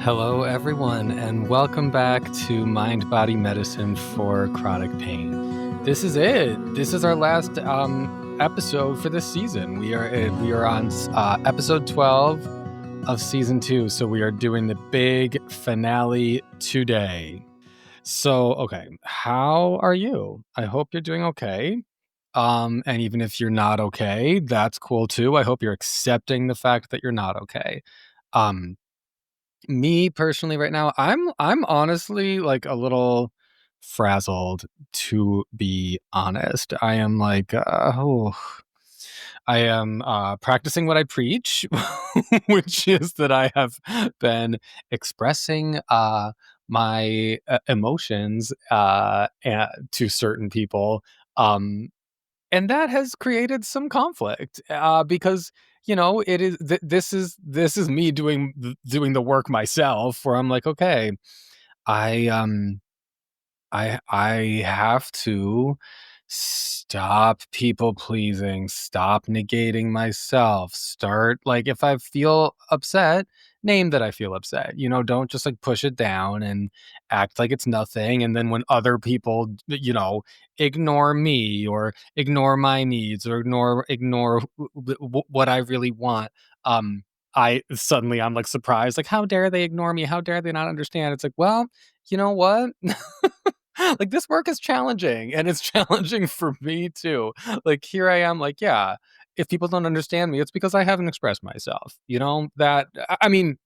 Hello, everyone, and welcome back to Mindbody Medicine for chronic pain. This is it. This is our last episode for this season. We are on episode 12 of season 2, so we are doing the big finale today. So, okay, how are you? I hope you're doing okay. And even if you're not okay, that's cool too. I hope you're accepting the fact that you're not okay. Me personally right now, I'm honestly like a little frazzled, to be honest. I am like I am practicing what I preach, which is that I have been expressing my emotions to certain people, and that has created some conflict because it is this is me doing the work myself, where I'm like, okay, I I have to stop people pleasing, stop negating myself, start, like, if I feel upset, name that I feel upset. Don't just like push it down and act like it's nothing. And then when other people, ignore me or ignore my needs or ignore what I really want, I'm like surprised, like, how dare they ignore me? How dare they not understand? It's like, well, you know what? Like, this work is challenging, and it's challenging for me too. Like, here I am, like, yeah, if people don't understand me, it's because I haven't expressed myself. I mean,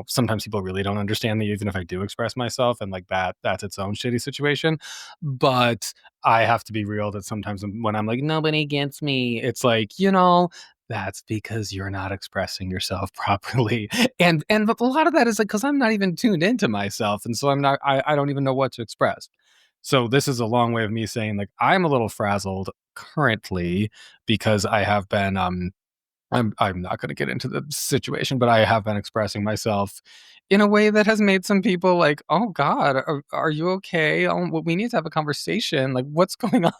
sometimes people really don't understand me even if I do express myself, and like that's its own shitty situation. But I have to be real that sometimes when I'm like, nobody gets me, it's like, that's because you're not expressing yourself properly. And a lot of that is like because I'm not even tuned into myself. And so I don't even know what to express. So this is a long way of me saying, like, I'm a little frazzled currently because I have been I'm not going to get into the situation, but I have been expressing myself in a way that has made some people like, "Oh God, are you okay? Oh, well, we need to have a conversation. Like, what's going on?"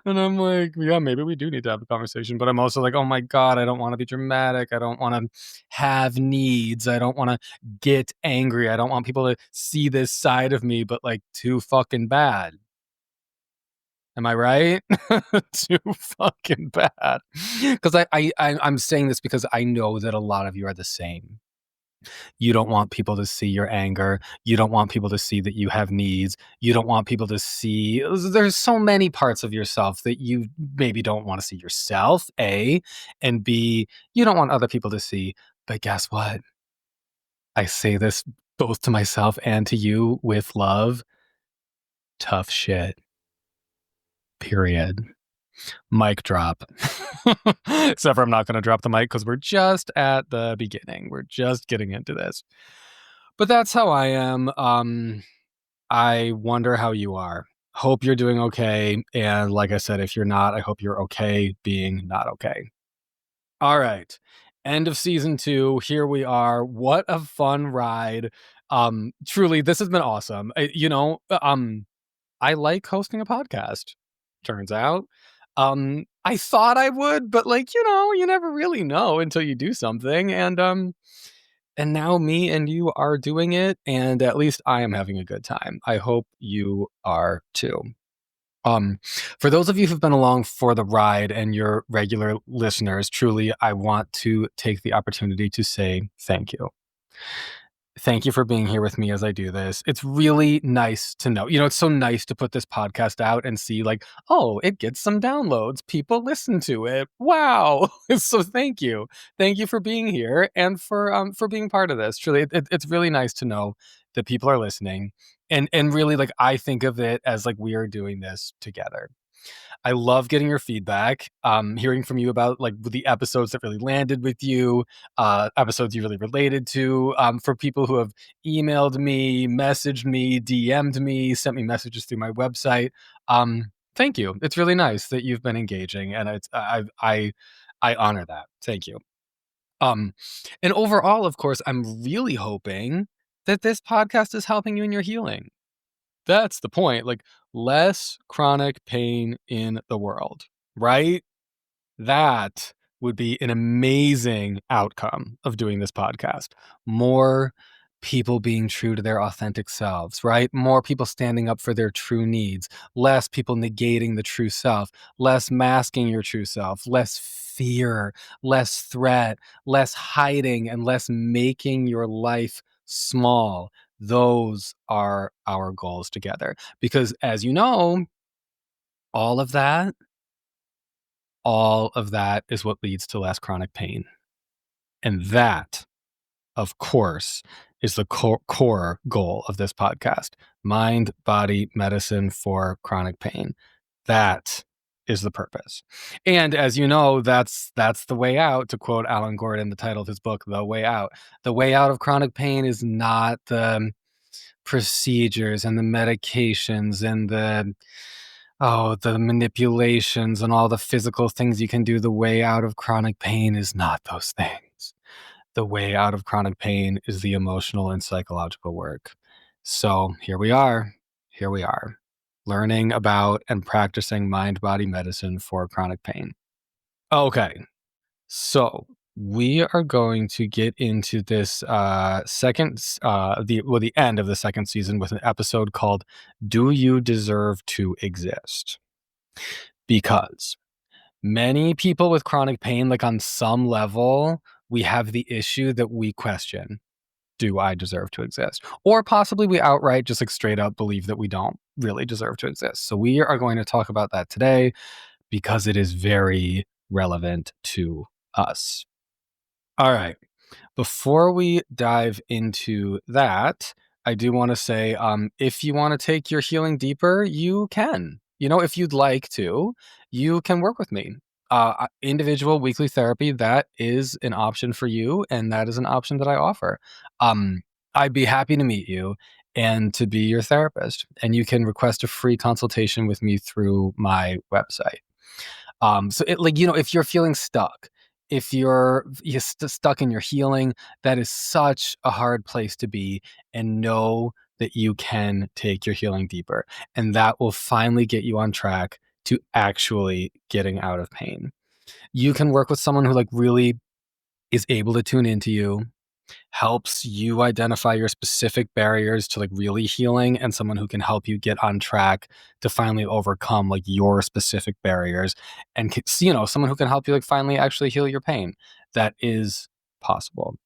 And I'm like, "Yeah, maybe we do need to have a conversation." But I'm also like, "Oh my God, I don't want to be dramatic. I don't want to have needs. I don't want to get angry. I don't want people to see this side of me, but like too fucking bad." Am I right? Too fucking bad. Because I'm saying this because I know that a lot of you are the same. You don't want people to see your anger. You don't want people to see that you have needs. You don't want people to see. There's so many parts of yourself that you maybe don't want to see yourself, A, and B, you don't want other people to see. But guess what? I say this both to myself and to you with love. Tough shit. Period. Mic drop. Except for I'm not going to drop the mic because we're just at the beginning. We're just getting into this. But that's how I am. I wonder how you are. Hope you're doing okay. And like I said, if you're not, I hope you're okay being not okay. All right. End of season 2. Here we are. What a fun ride. Truly, this has been awesome. I like hosting a podcast, turns out. I thought I would, but like, you never really know until you do something. And now me and you are doing it, and at least I am having a good time. I hope you are too. For those of you who've been along for the ride and you're regular listeners, truly, I want to take the opportunity to say thank you. Thank you for being here with me as I do this. It's really nice to know. It's so nice to put this podcast out and see, like, oh, it gets some downloads. People listen to it. Wow. So thank you. Thank you for being here and for being part of this. Truly, it's really nice to know that people are listening. And really, like, I think of it as like we are doing this together. I love getting your feedback, hearing from you about like the episodes that really landed with you, episodes you really related to. For people who have emailed me, messaged me, DM'd me, sent me messages through my website. Thank you. It's really nice that you've been engaging, and I honor that. Thank you. Um, and overall, of course, I'm really hoping that this podcast is helping you in your healing. That's the point. Like, less chronic pain in the world, right? That would be an amazing outcome of doing this podcast. More people being true to their authentic selves, right? More people standing up for their true needs, less people negating the true self, less masking your true self, less fear, less threat, less hiding, and less making your life small. Those are our goals together. Because as you know, all of that is what leads to less chronic pain. And that, of course, is the core goal of this podcast. Mind-body medicine for chronic pain. That is the purpose. And as you know, that's the way out, to quote Alan Gordon, the title of his book, The Way Out. The way out of chronic pain is not the procedures and the medications and the manipulations and all the physical things you can do. The way out of chronic pain is not those things. The way out of chronic pain is the emotional and psychological work. So here we are, learning about and practicing mind-body medicine for chronic pain. Okay, so we are going to get into this the end of the second season with an episode called "Do You Deserve to Exist?" Because many people with chronic pain, like on some level, we have the issue that we question, do I deserve to exist? Or possibly we outright just like straight up believe that we don't really deserve to exist. So we are going to talk about that today because it is very relevant to us. All right. Before we dive into that, I do want to say, if you want to take your healing deeper, you can. If you'd like to, you can work with me. Individual weekly therapy, that is an option for you, and that is an option that I offer. I'd be happy to meet you and to be your therapist, and you can request a free consultation with me through my website. So if you're feeling stuck, if you're stuck in your healing, that is such a hard place to be, and know that you can take your healing deeper, and that will finally get you on track to actually getting out of pain. You can work with someone who really is able to tune into you, helps you identify your specific barriers to really healing, and someone who can help you get on track to finally overcome your specific barriers, and someone who can help you finally actually heal your pain. That is possible.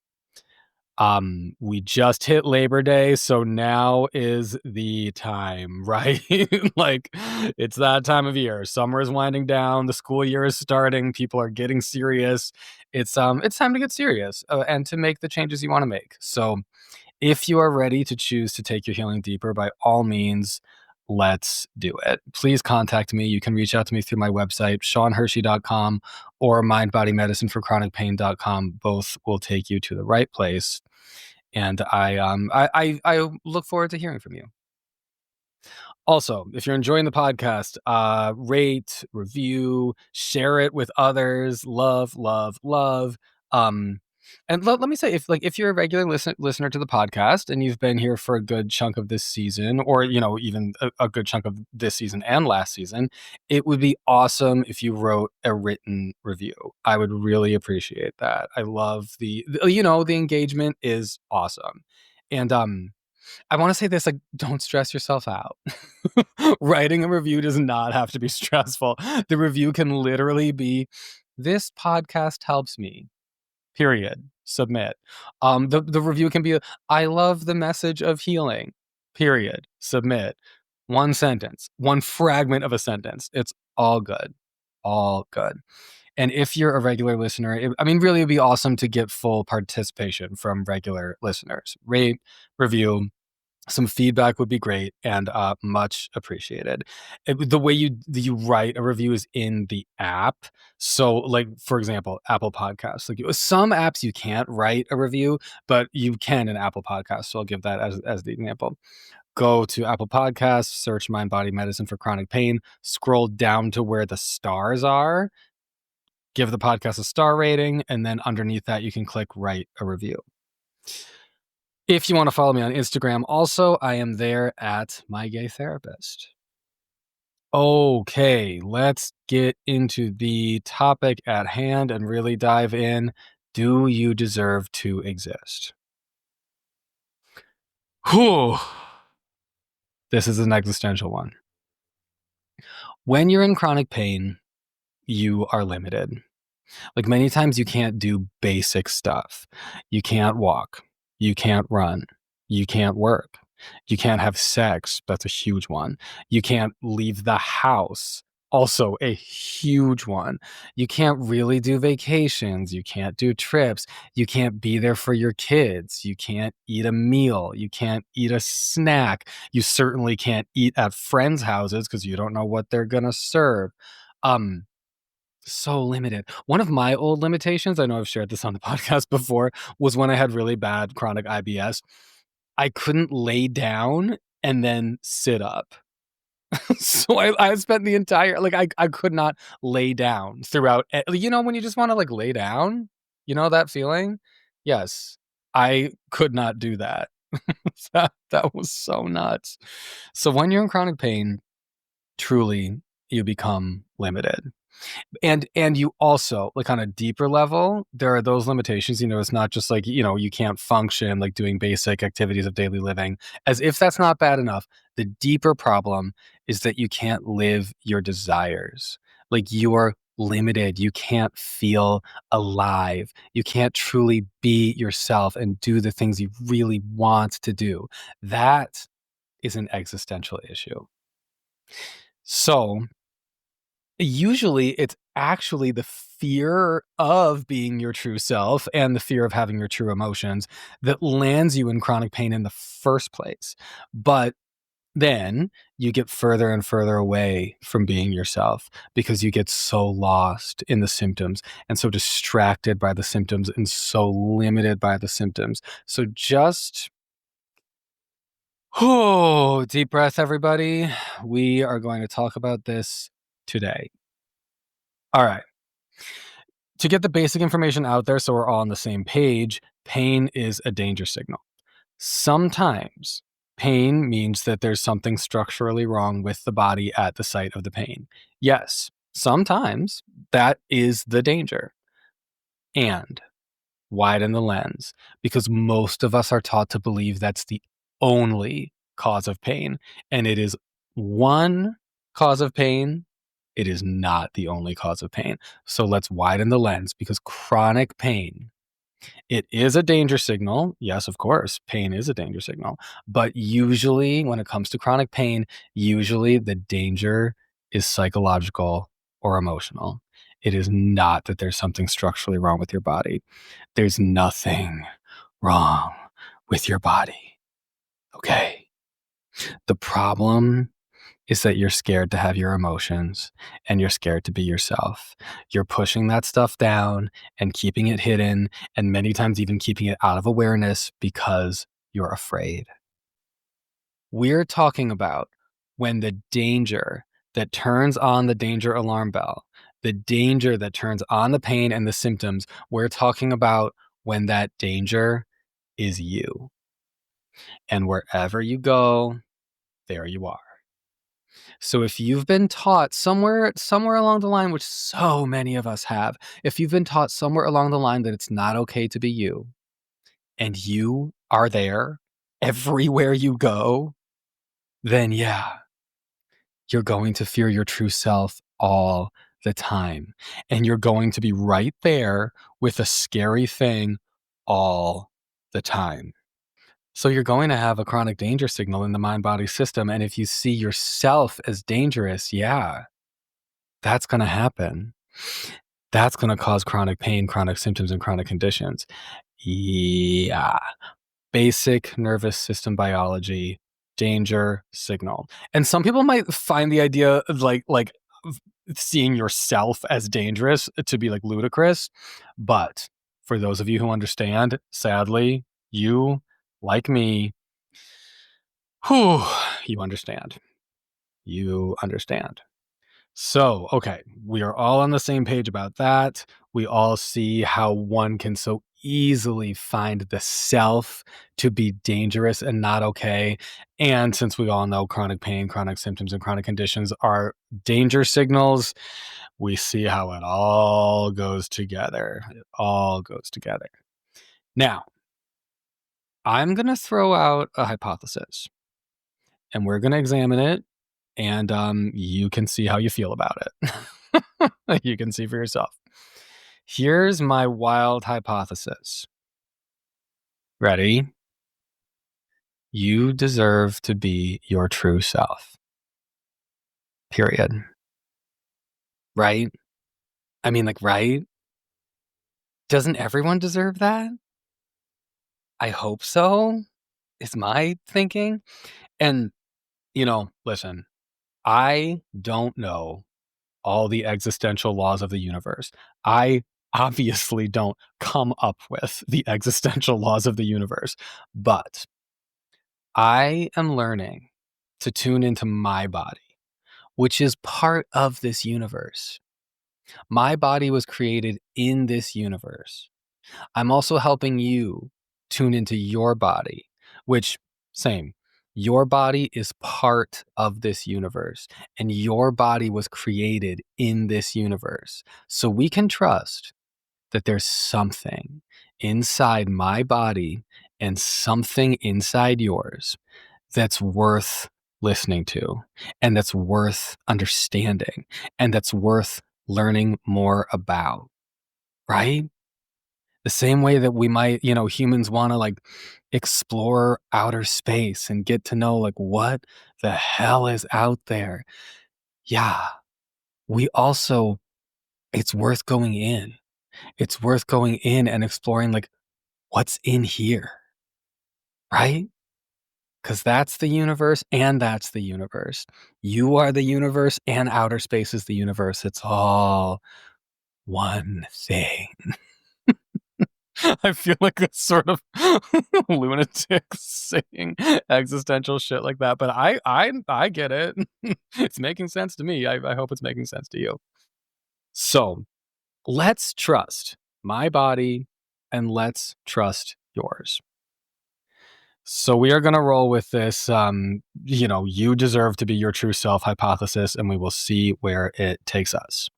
We just hit Labor Day, so now is the time, right? It's that time of year. Summer is winding down, the school year is starting, people are getting serious. It's time to get serious and to make the changes you want to make. So if you are ready to choose to take your healing deeper, by all means, let's do it. Please contact me. You can reach out to me through my website, seanhershey.com, or mindbodyMedicineForChronicPain.com. Both will take you to the right place. And I look forward to hearing from you. Also, if you're enjoying the podcast, rate, review, share it with others. Love, love, love. And let me say, if you're a regular listener to the podcast and you've been here for a good chunk of this season, or even a good chunk of this season and last season, it would be awesome if you wrote a written review. I would really appreciate that. I love the engagement is awesome. And I want to say this, don't stress yourself out. Writing a review does not have to be stressful. The review can literally be, this podcast helps me, period. Submit. The review can be, I love the message of healing, period. Submit. One sentence, one fragment of a sentence. It's all good. All good. And if you're a regular listener, really, it'd be awesome to get full participation from regular listeners. Rate, review, some feedback would be great, and much appreciated. The way you write a review is in the app. So, for example, Apple Podcasts. Some apps you can't write a review, but you can in Apple Podcasts. So I'll give that as the example. Go to Apple Podcasts, search Mindbody Medicine for chronic pain, scroll down to where the stars are, give the podcast a star rating, and then underneath that you can click write a review. If you want to follow me on Instagram, also, I am there at My Gay Therapist. Okay, let's get into the topic at hand and really dive in. Do you deserve to exist? Whew. This is an existential one. When you're in chronic pain, you are limited. Like many times you can't do basic stuff. You can't walk. You can't run. You can't work. You can't have sex. That's a huge one. You can't leave the house. Also a huge one. You can't really do vacations. You can't do trips. You can't be there for your kids. You can't eat a meal. You can't eat a snack. You certainly can't eat at friends' houses because you don't know what they're going to serve. So limited. One of my old limitations, I know I've shared this on the podcast before, was when I had really bad chronic IBS. I couldn't lay down and then sit up. So I spent the entire, like, I could not lay down throughout. You know, when you just want to like lay down, you know that feeling? Yes, I could not do that. That was so nuts. So when you're in chronic pain, truly, you become limited. And you also, like, on a deeper level, there are those limitations. You know, it's not just like, you know, you can't function like doing basic activities of daily living. As if that's not bad enough, the deeper problem is that you can't live your desires. Like, you are limited. You can't feel alive. You can't truly be yourself and do the things you really want to do. That is an existential issue. So usually it's actually the fear of being your true self and the fear of having your true emotions that lands you in chronic pain in the first place. But then you get further and further away from being yourself because you get so lost in the symptoms and so distracted by the symptoms and so limited by the symptoms. So just, oh, deep breath, everybody. We are going to talk about this today. All right. To get the basic information out there so we're all on the same page, pain is a danger signal. Sometimes pain means that there's something structurally wrong with the body at the site of the pain. Yes, sometimes that is the danger. And widen the lens, because most of us are taught to believe that's the only cause of pain. And it is one cause of pain. It is not the only cause of pain. So let's widen the lens, because chronic pain, it is a danger signal. Yes, of course, pain is a danger signal. But usually when it comes to chronic pain, usually the danger is psychological or emotional. It is not that there's something structurally wrong with your body. There's nothing wrong with your body. Okay. The problem is that you're scared to have your emotions and you're scared to be yourself. You're pushing that stuff down and keeping it hidden, and many times even keeping it out of awareness because you're afraid. We're talking about when the danger that turns on the danger alarm bell, the danger that turns on the pain and the symptoms, we're talking about when that danger is you. And wherever you go, there you are. So if you've been taught somewhere along the line, which so many of us have, if you've been taught somewhere along the line that it's not okay to be you, and you are there everywhere you go, then yeah, you're going to fear your true self all the time. And you're going to be right there with a scary thing all the time. So you're going to have a chronic danger signal in the mind-body system. And if you see yourself as dangerous, yeah, that's going to happen. That's going to cause chronic pain, chronic symptoms, and chronic conditions. Yeah. Basic nervous system biology, danger signal. And some people might find the idea of like seeing yourself as dangerous to be like ludicrous. But for those of you who understand, sadly, you, like me, whew, you understand. You understand. So, okay, we are all on the same page about that. We all see how one can so easily find the self to be dangerous and not okay. And since we all know chronic pain, chronic symptoms, and chronic conditions are danger signals, we see how it all goes together. It all goes together. Now, I'm going to throw out a hypothesis and we're going to examine it, and you can see how you feel about it. You can see for yourself. Here's my wild hypothesis. Ready? You deserve to be your true self. Period. Right? I mean, like, right? Doesn't everyone deserve that? I hope so, is my thinking. And, listen, I don't know all the existential laws of the universe. I obviously don't come up with the existential laws of the universe, but I am learning to tune into my body, which is part of this universe. My body was created in this universe. I'm also helping you tune into your body, which, same, your body is part of this universe, and your body was created in this universe. So we can trust that there's something inside my body and something inside yours that's worth listening to, and that's worth understanding, and that's worth learning more about, right? The same way that we might, humans want to like explore outer space and get to know like what the hell is out there. Yeah, we also, it's worth going in. It's worth going in and exploring like what's in here, right? Because that's the universe and that's the universe. You are the universe and outer space is the universe. It's all one thing. I feel like a sort of lunatic saying existential shit like that, but I get it. It's making sense to me. I hope it's making sense to you. So let's trust my body and let's trust yours. So we are going to roll with this, you deserve to be your true self hypothesis, and we will see where it takes us.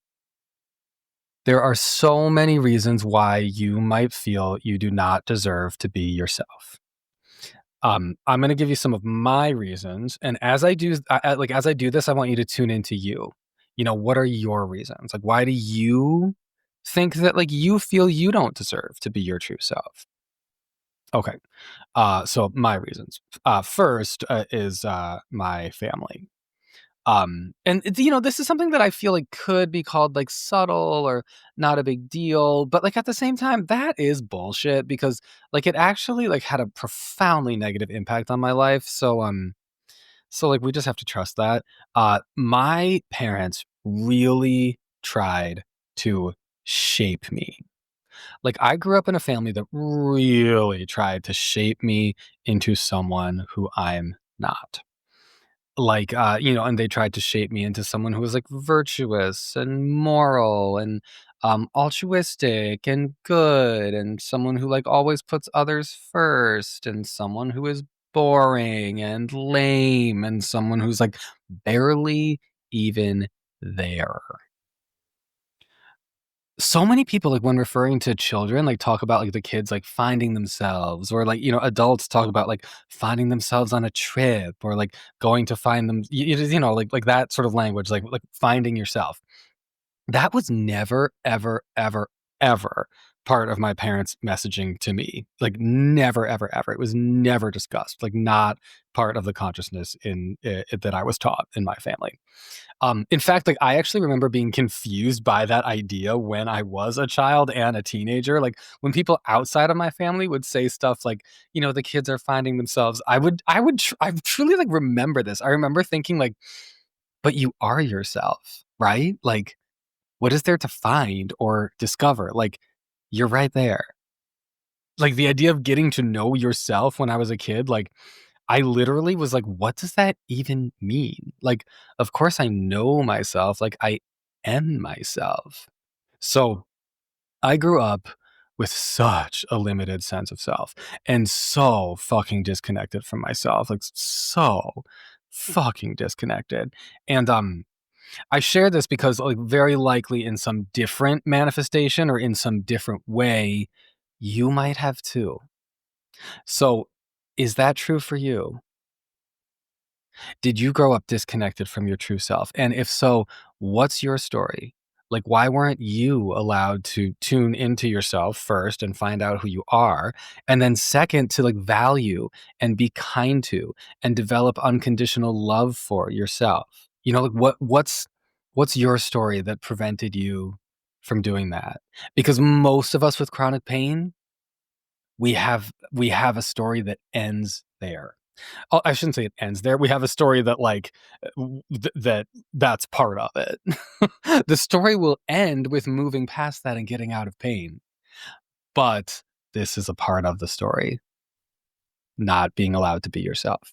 There are so many reasons why you might feel you do not deserve to be yourself. I'm going to give you some of my reasons, and as I do this, I want you to tune into you. What are your reasons? Like, why do you think that like you feel you don't deserve to be your true self? Okay. So my reasons. First is my family. And this is something that I feel like could be called like subtle or not a big deal, but like at the same time, that is bullshit because like it actually like had a profoundly negative impact on my life. So like we just have to trust that. My parents really tried to shape me. Like I grew up in a family that really tried to shape me into someone who I'm not. Like, and they tried to shape me into someone who was like virtuous and moral and altruistic and good, and someone who like always puts others first, and someone who is boring and lame, and someone who's like barely even there. So many people, like, when referring to children, like, talk about, like, the kids, like, finding themselves or, like, adults talk about, like, finding themselves on a trip or, like, going to find them like that sort of language, like finding yourself. That was never, ever, ever, ever part of my parents' messaging to me. Like, never, ever, ever. It was never discussed, like, not part of the consciousness that I was taught in my family. In fact, like I actually remember being confused by that idea when I was a child and a teenager. Like when people outside of my family would say stuff like, the kids are finding themselves. I truly like remember this. I remember thinking like, but you are yourself, right? Like, what is there to find or discover? Like, you're right there. Like the idea of getting to know yourself when I was a kid, like I literally was like, what does that even mean? Like, of course I know myself. Like, I am myself. So I grew up with such a limited sense of self and so fucking disconnected from myself, like so fucking disconnected. And I share this because, like, very likely in some different manifestation or in some different way, you might have too. So, is that true for you? Did you grow up disconnected from your true self? And if so, what's your story? Like, why weren't you allowed to tune into yourself first and find out who you are? And then, second, to like value and be kind to and develop unconditional love for yourself? You know, like what's your story that prevented you from doing that? Because most of us with chronic pain, we have a story that ends there. Oh, I shouldn't say it ends there. We have a story that like that's part of it. The story will end with moving past that and getting out of pain. But this is a part of the story, not being allowed to be yourself.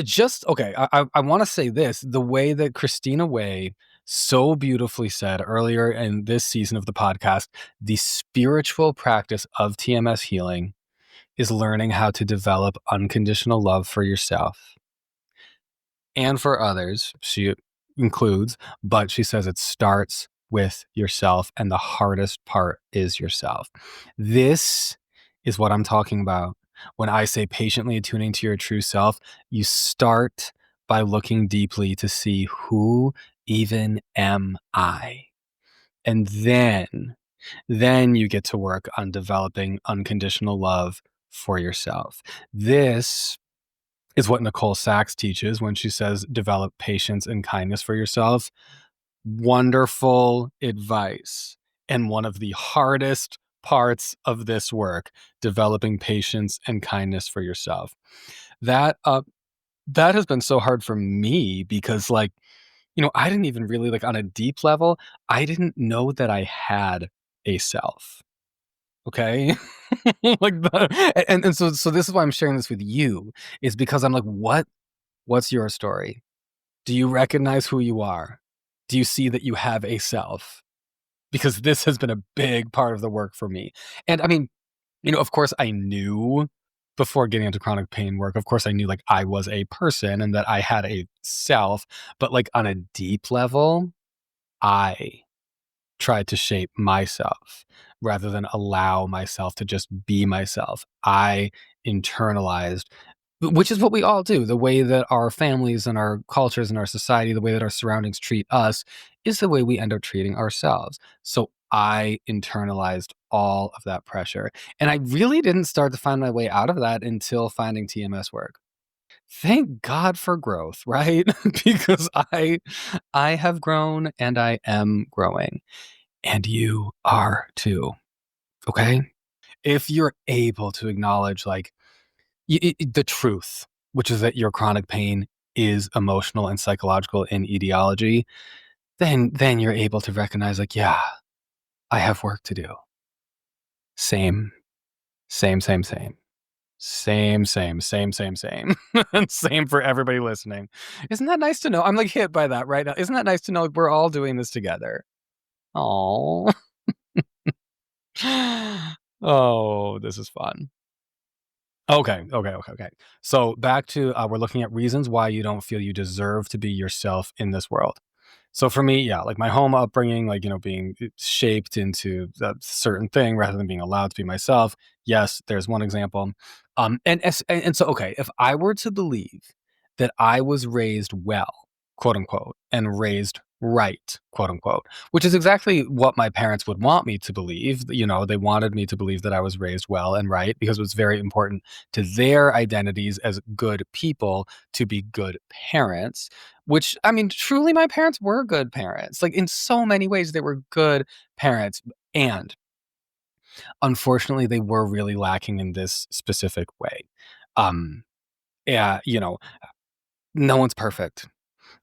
Just okay. I want to say this: the way that Christina Way so beautifully said earlier in this season of the podcast, the spiritual practice of TMS healing is learning how to develop unconditional love for yourself and for others. She includes, but she says it starts with yourself, and the hardest part is yourself. This is what I'm talking about. When I say patiently attuning to your true self, you start by looking deeply to see who even am I? And then you get to work on developing unconditional love for yourself. This is what Nicole Sachs teaches when she says develop patience and kindness for yourself. Wonderful advice. And one of the hardest parts of this work, developing patience and kindness for yourself. That that has been so hard for me because like, you know, I didn't even really like on a deep level, I didn't know that I had a self. Okay. Like and so this is why I'm sharing this with you is because I'm like, what's your story? Do you recognize who you are? Do you see that you have a self? Because this has been a big part of the work for me. And I mean, you know, of course I knew before getting into chronic pain work, of course I knew like I was a person and that I had a self, but like on a deep level, I tried to shape myself rather than allow myself to just be myself. I internalized, which is what we all do. The way that our families and our cultures and our society, the way that our surroundings treat us is the way we end up treating ourselves. So I internalized all of that pressure. And I really didn't start to find my way out of that until finding TMS work. Thank God for growth, right? Because I have grown and I am growing. And you are too. Okay. If you're able to acknowledge like the truth, which is that your chronic pain is emotional and psychological in etiology, then you're able to recognize like, yeah, I have work to do. Same, same, same, same. Same, same, same, same, same. And same for everybody listening. Isn't that nice to know? I'm like hit by that right now. Isn't that nice to know like, we're all doing this together? Oh. Oh, this is fun. Okay. So back to we're looking at reasons why you don't feel you deserve to be yourself in this world. So for me, yeah, like my home upbringing, like, you know, being shaped into a certain thing rather than being allowed to be myself. Yes, there's one example. And so okay, if I were to believe that I was raised well, quote unquote, and raised right, quote unquote, which is exactly what my parents would want me to believe. You know, they wanted me to believe that I was raised well and right because it was very important to their identities as good people to be good parents, which I mean, truly, my parents were good parents. Like in so many ways, they were good parents. And unfortunately, they were really lacking in this specific way. Um, yeah, you know, no one's perfect.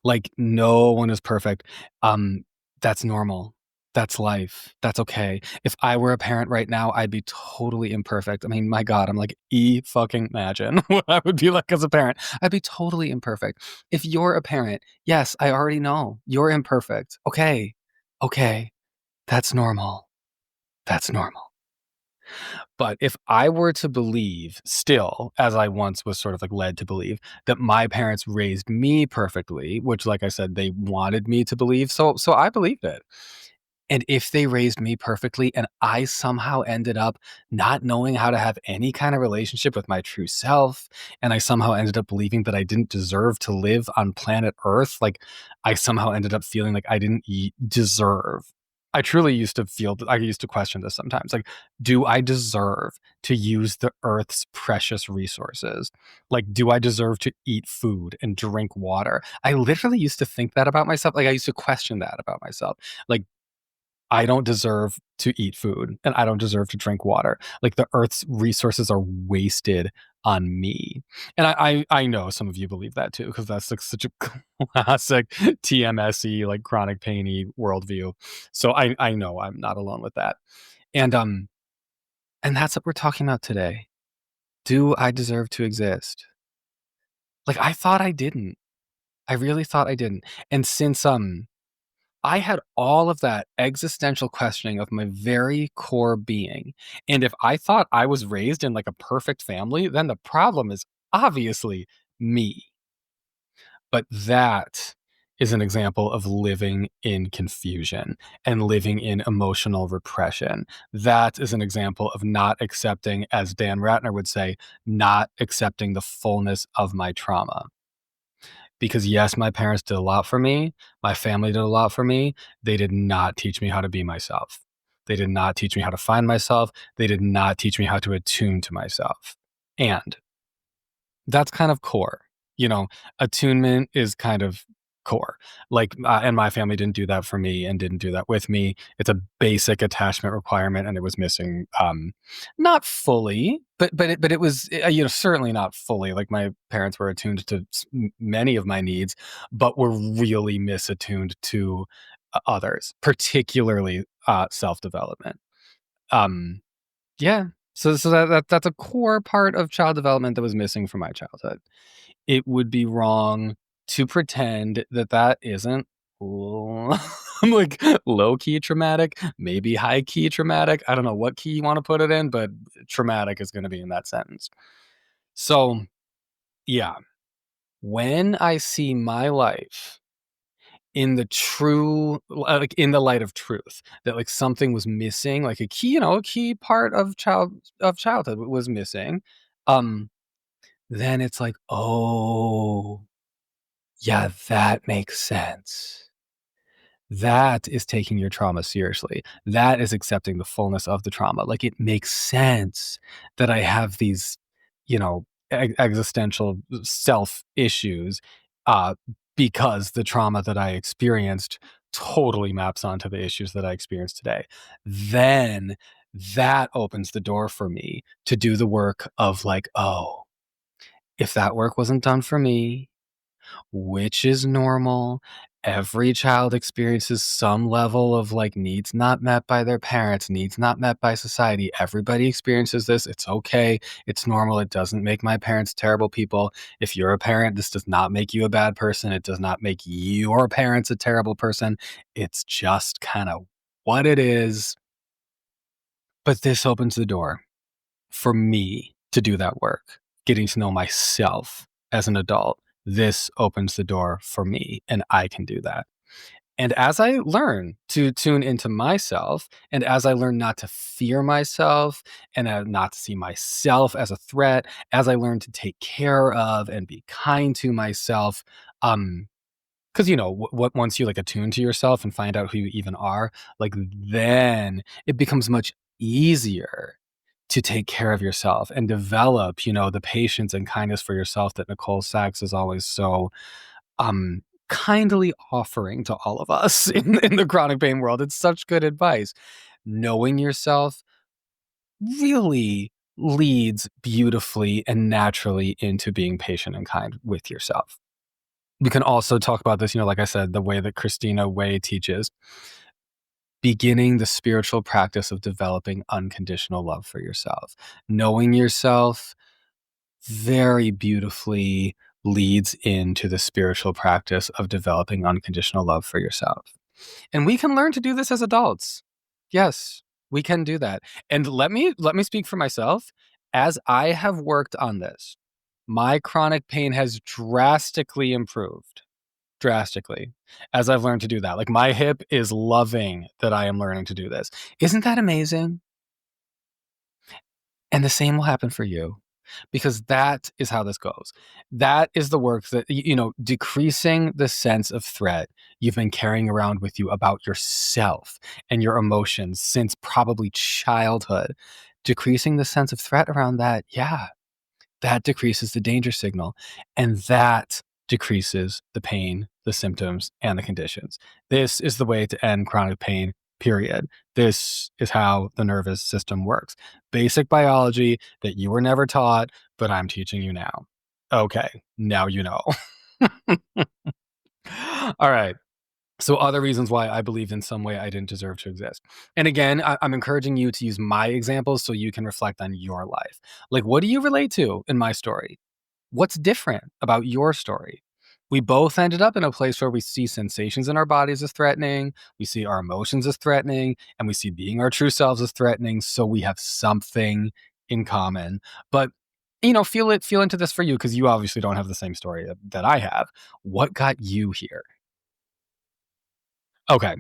Like, no one is perfect. Um, that's normal. That's life. That's okay. If I were a parent right now, I'd be totally imperfect. I mean, my God, I'm like, fucking imagine what I would be like as a parent. I'd be totally imperfect. If you're a parent, yes, I already know you're imperfect. Okay. Okay. That's normal. That's normal. But if I were to believe still, as I once was sort of like led to believe, that my parents raised me perfectly, which, like I said, they wanted me to believe, so I believed it. And if they raised me perfectly and I somehow ended up not knowing how to have any kind of relationship with my true self, and I somehow ended up believing that I didn't deserve to live on planet Earth, like I somehow ended up feeling like I didn't deserve. I truly used to feel, I used to question this sometimes. Like, do I deserve to use the Earth's precious resources? Like, do I deserve to eat food and drink water? I literally used to think that about myself. Like, I used to question that about myself. Like, I don't deserve to eat food and I don't deserve to drink water. Like the earth's resources are wasted on me. And I know some of you believe that too, because that's like such a classic TMSE, like chronic painy worldview. So I know I'm not alone with that. And that's what we're talking about today. Do I deserve to exist? Like I thought I didn't. I really thought I didn't. And since I had all of that existential questioning of my very core being. And if I thought I was raised in like a perfect family, then the problem is obviously me. But that is an example of living in confusion and living in emotional repression. That is an example of not accepting, as Dan Ratner would say, not accepting the fullness of my trauma. Because yes, my parents did a lot for me. My family did a lot for me. They did not teach me how to be myself. They did not teach me how to find myself. They did not teach me how to attune to myself. And that's kind of core. You know, attunement is kind of core. Like, and my family didn't do that for me and didn't do that with me. It's a basic attachment requirement, and it was missing. Not fully, but it was certainly not fully. Like my parents were attuned to many of my needs, but were really misattuned to others, particularly self development. Yeah. So that's a core part of child development that was missing from my childhood. It would be wrong to pretend that that isn't I'm like low key traumatic, maybe high key traumatic. I don't know what key you want to put it in, but traumatic is going to be in that sentence. So, yeah, when I see my life in the true, like in the light of truth, that like something was missing, like a key, a key part of childhood was missing, um, then it's like, oh, yeah, that makes sense. That is taking your trauma seriously. That is accepting the fullness of the trauma. Like it makes sense that I have these, existential self issues, uh, because the trauma that I experienced totally maps onto the issues that I experience today. Then that opens the door for me to do the work of like, oh, if that work wasn't done for me, which is normal. Every child experiences some level of like needs not met by their parents, needs not met by society. Everybody experiences this. It's okay. It's normal. It doesn't make my parents terrible people. If you're a parent, this does not make you a bad person. It does not make your parents a terrible person. It's just kind of what it is. But this opens the door for me to do that work, getting to know myself as an adult. This opens the door for me, and I can do that. And as I learn to tune into myself, and as I learn not to fear myself and not to see myself as a threat, as I learn to take care of and be kind to myself, because what once you like attune to yourself and find out who you even are, like then it becomes much easier to take care of yourself and develop, the patience and kindness for yourself that Nicole Sachs is always so kindly offering to all of us in the chronic pain world. It's such good advice. Knowing yourself really leads beautifully and naturally into being patient and kind with yourself. We can also talk about this, like I said, the way that Christina Way teaches, beginning the spiritual practice of developing unconditional love for yourself. Knowing yourself very beautifully leads into the spiritual practice of developing unconditional love for yourself. And we can learn to do this as adults. Yes, We can do that. And let me speak for myself. As I have worked on this, my chronic pain has drastically improved. Drastically. As I've learned to do that. Like, my hip is loving that I am learning to do this. Isn't that amazing? And the same will happen for you, because that is how this goes. That is the work that, decreasing the sense of threat you've been carrying around with you about yourself and your emotions since probably childhood. Decreasing the sense of threat around that, yeah, that decreases the danger signal, and that decreases the pain, the symptoms, and the conditions. This is the way to end chronic pain, period. This is how the nervous system works. Basic biology that you were never taught, but I'm teaching you now. Okay, now you know. All right. So, other reasons why I believed in some way I didn't deserve to exist. And again, I'm encouraging you to use my examples so you can reflect on your life. Like, what do you relate to in my story? What's different about your story? We both ended up in a place where we see sensations in our bodies as threatening, we see our emotions as threatening, and we see being our true selves as threatening. So we have something in common. But feel into this for you, because you obviously don't have the same story that I have. What got you here? Okay.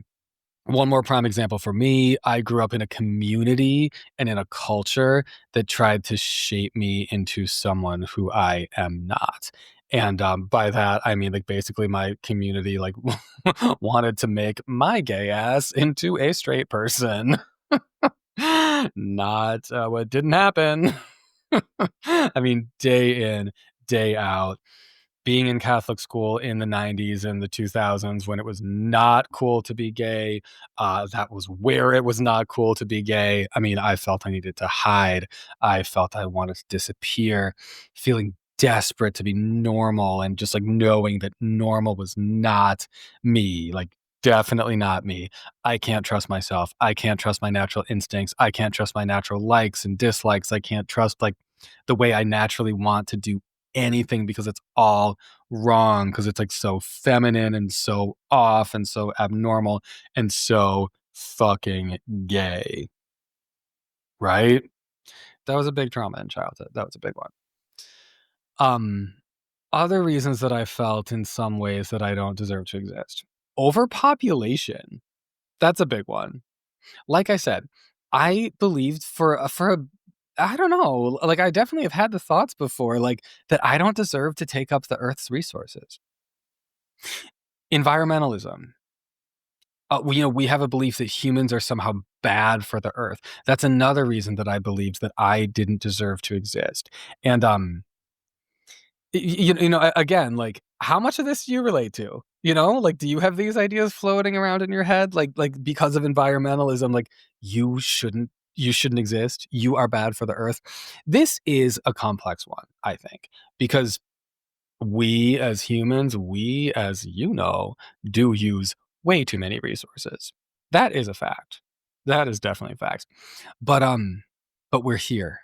One more prime example for me, I grew up in a community and in a culture that tried to shape me into someone who I am not. And by that, I mean, like, basically my community, like, wanted to make my gay ass into a straight person. Not what didn't happen. I mean, day in, day out, being in Catholic school in the 90s and the 2000s, when it was not cool to be gay, that was where it was not cool to be gay. I mean, I felt I needed to hide. I felt I wanted to disappear, feeling desperate to be normal, and just like knowing that normal was not me. Like, definitely not me. I can't trust myself. I can't trust my natural instincts. I can't trust my natural likes and dislikes. I can't trust, like, the way I naturally want to do anything, because it's all wrong, because it's like so feminine and so off and so abnormal and so fucking gay, right? That was a big trauma in childhood. That was a big one. Um, Other reasons that I felt in some ways that I don't deserve to exist. Overpopulation. That's a big one. Like I said, I believed for a I don't know, like, I definitely have had the thoughts before, like, that I don't deserve to take up the Earth's resources. Environmentalism. We have a belief that humans are somehow bad for the Earth. That's another reason that I believed that I didn't deserve to exist. And, again, like, how much of this do you relate to? Like, do you have these ideas floating around in your head? Like, because of environmentalism, like, you shouldn't exist. You are bad for the Earth. This is a complex one, I think, because we as humans, we as do use way too many resources. That is a fact. That is definitely a fact. But we're here.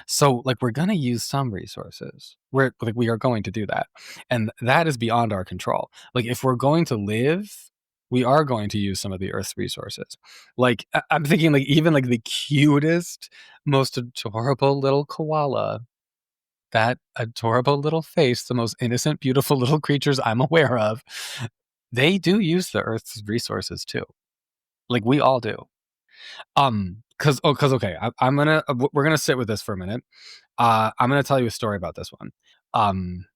So, like, we're gonna use some resources. We are going to do that, and that is beyond our control. Like, if we're going to live, we are going to use some of the Earth's resources. Like, I'm thinking, like, even, like, the cutest, most adorable little koala, that adorable little face, the most innocent, beautiful little creatures I'm aware of, they do use the Earth's resources too. Like, we all do. Because okay, we're gonna sit with this for a minute. I'm gonna tell you a story about this one. Um,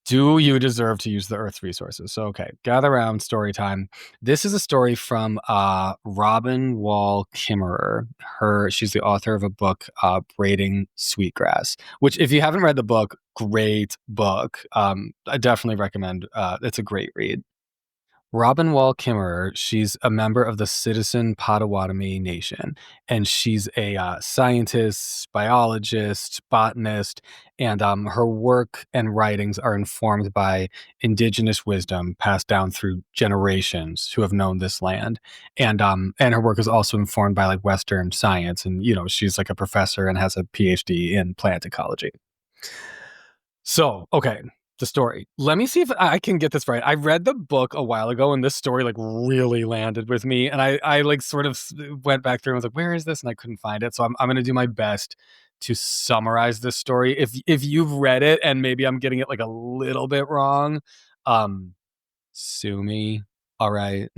do you deserve to use the Earth's resources? So, okay, gather around, story time. This is a story from Robin Wall Kimmerer. She's the author of a book, Braiding Sweetgrass, which, if you haven't read the book, great book. I definitely recommend. It's a great read. Robin Wall Kimmerer, she's a member of the Citizen Potawatomi Nation, and she's a scientist, biologist, botanist, and her work and writings are informed by indigenous wisdom passed down through generations who have known this land, and her work is also informed by, like, Western science, and she's like a professor and has a PhD in plant ecology. So, okay. the story. Let me see if I can get this right. I read the book a while ago, and this story like really landed with me. And I like sort of went back through and was like, where is this? And I couldn't find it. So I'm going to do my best to summarize this story. If you've read it and maybe I'm getting it like a little bit wrong, sue me. All right.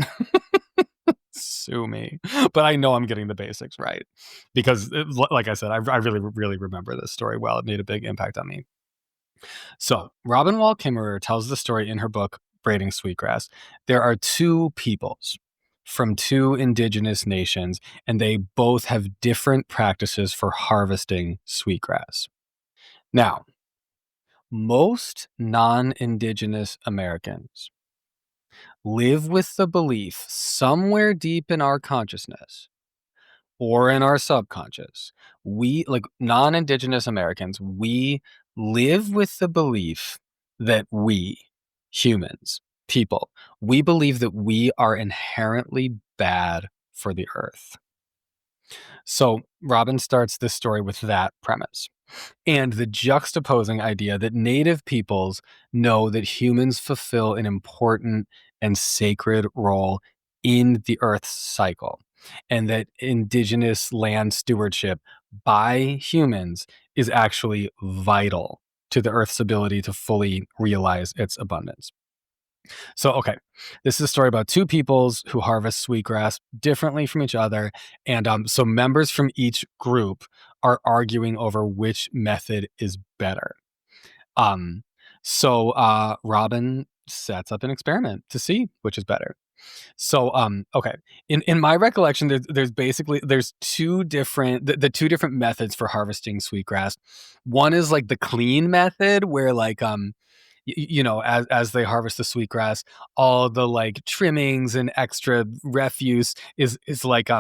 Sue me. But I know I'm getting the basics right because, like I said, I really, really remember this story well. It made a big impact on me. So, Robin Wall Kimmerer tells the story in her book, Braiding Sweetgrass. There are two peoples from two indigenous nations, and they both have different practices for harvesting sweetgrass. Now, most non-indigenous Americans live with the belief somewhere deep in our consciousness or in our subconscious, we, like non-indigenous Americans, we live with the belief that we, humans, people, we believe that we are inherently bad for the earth. So Robin starts this story with that premise and the juxtaposing idea that native peoples know that humans fulfill an important and sacred role in the Earth's cycle, and that indigenous land stewardship by humans is actually vital to the Earth's ability to fully realize its abundance. So, okay, this is a story about two peoples who harvest sweetgrass differently from each other. And so members from each group are arguing over which method is better. Um, so Robin sets up an experiment to see which is better. So, okay. In my recollection, there's basically there's two different the two different methods for harvesting sweetgrass. One is like the clean method, where like you know, as they harvest the sweetgrass, all the like trimmings and extra refuse is like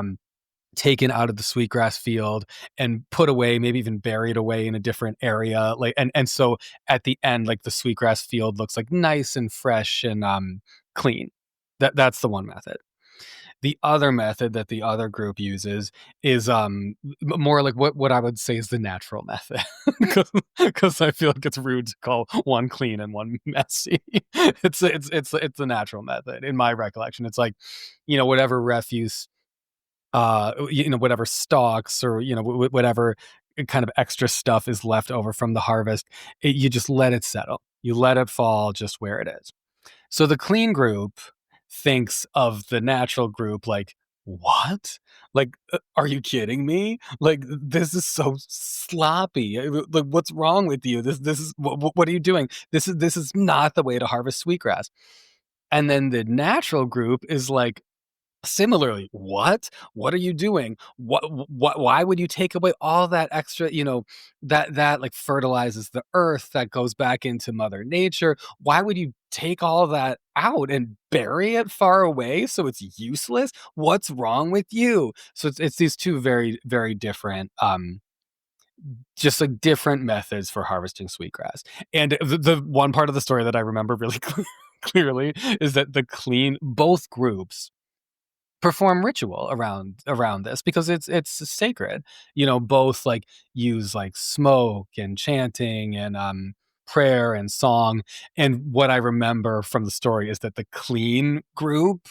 taken out of the sweetgrass field and put away, maybe even buried away in a different area. Like and so at the end, like the sweetgrass field looks like nice and fresh and clean. That's the one method. The other method that the other group uses is more like what I would say is the natural method, because I feel like it's rude to call one clean and one messy. It's the natural method in my recollection. It's like, you know, whatever refuse, you know, whatever stalks or, you know, whatever kind of extra stuff is left over from the harvest, you just let it settle. You let it fall just where it is. So the clean group thinks of the natural group like, what? Like, are you kidding me? Like, this is so sloppy. Like, what's wrong with you? This is what are you doing? This is not the way to harvest sweetgrass. And then the natural group is like, similarly, what are you doing? Why would you take away all that extra, you know, that like fertilizes the earth, that goes back into mother nature? Why would you take all that out and bury it far away so it's useless? What's wrong with you? So it's these two very, very different just like different methods for harvesting sweetgrass. And the one part of the story that I remember really clearly is that both groups perform ritual around this because it's sacred. You know, both like use like smoke and chanting and prayer and song. And what I remember from the story is that the clean group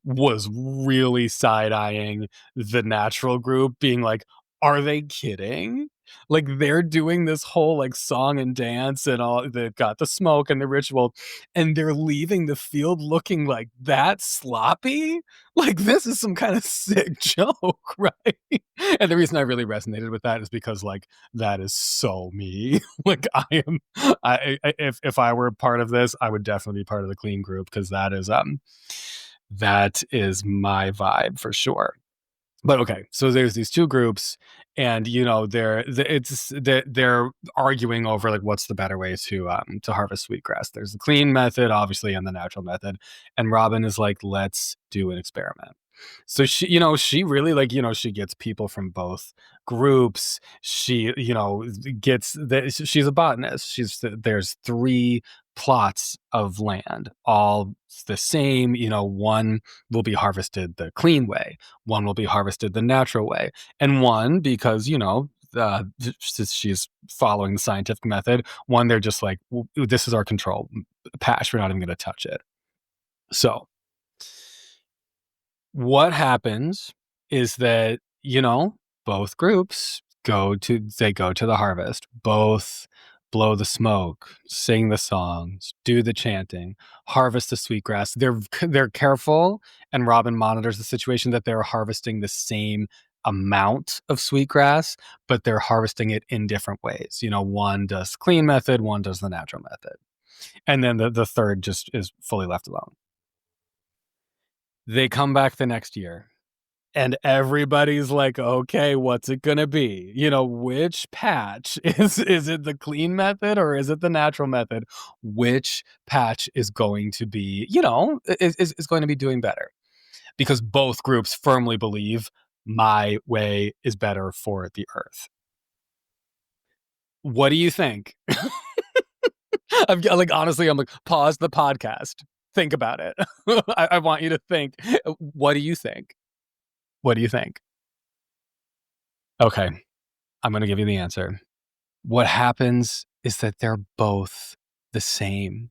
was really side-eyeing the natural group, being like, are they kidding? Like, they're doing this whole like song and dance and all, they've got the smoke and the ritual, and they're leaving the field looking like that sloppy. Like, this is some kind of sick joke, right? And the reason I really resonated with that is because like that is so me. Like, if I were a part of this, I would definitely be part of the clean group, because that is my vibe for sure. But okay, so there's these two groups, and you know they're arguing over like what's the better way to harvest sweetgrass. There's the clean method, obviously, and the natural method. And Robin is like, let's do an experiment. So she really, like, she gets people from both groups. She, she's a botanist. There's three plots of land, all the same. One will be harvested the clean way, one will be harvested the natural way, and one, because she's following the scientific method. One, they're just like, this is our control patch. We're not even going to touch it. So what happens is that, both groups go to the harvest, both blow the smoke, sing the songs, do the chanting, harvest the sweetgrass. They're careful, and Robin monitors the situation that they're harvesting the same amount of sweetgrass, but they're harvesting it in different ways. One does clean method, one does the natural method. And then the third just is fully left alone. They come back the next year. And everybody's like, okay, what's it going to be? Which patch is it the clean method or is it the natural method? Which patch is going to be, is going to be doing better? Because both groups firmly believe my way is better for the earth. What do you think? Honestly, I'm like, pause the podcast. Think about it. I want you to think. What do you think? What do you think? Okay, I'm going to give you the answer. What happens is that they're both the same.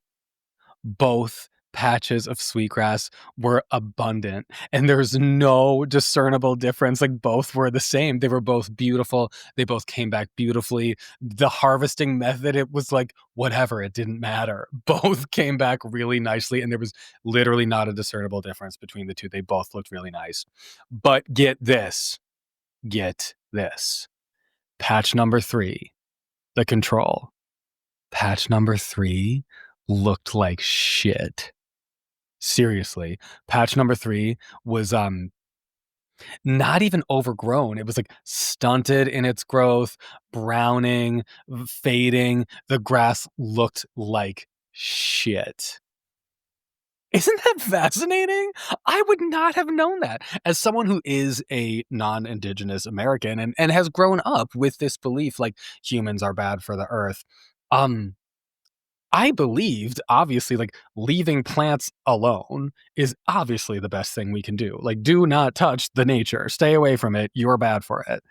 Both patches of sweetgrass were abundant, and there's no discernible difference. Like, both were the same. They were both beautiful. They both came back beautifully. The harvesting method, it was like, whatever, it didn't matter. Both came back really nicely, and there was literally not a discernible difference between the two. They both looked really nice. But get this. Patch number 3, the control. Patch number 3 looked like shit. Seriously. Patch number 3 was not even overgrown. It was like stunted in its growth, browning, fading. The grass looked like shit. Isn't that fascinating? I would not have known that. As someone who is a non-Indigenous American and has grown up with this belief, like, humans are bad for the earth, I believed, obviously, like, leaving plants alone is obviously the best thing we can do. Like, do not touch the nature. Stay away from it. You're bad for it.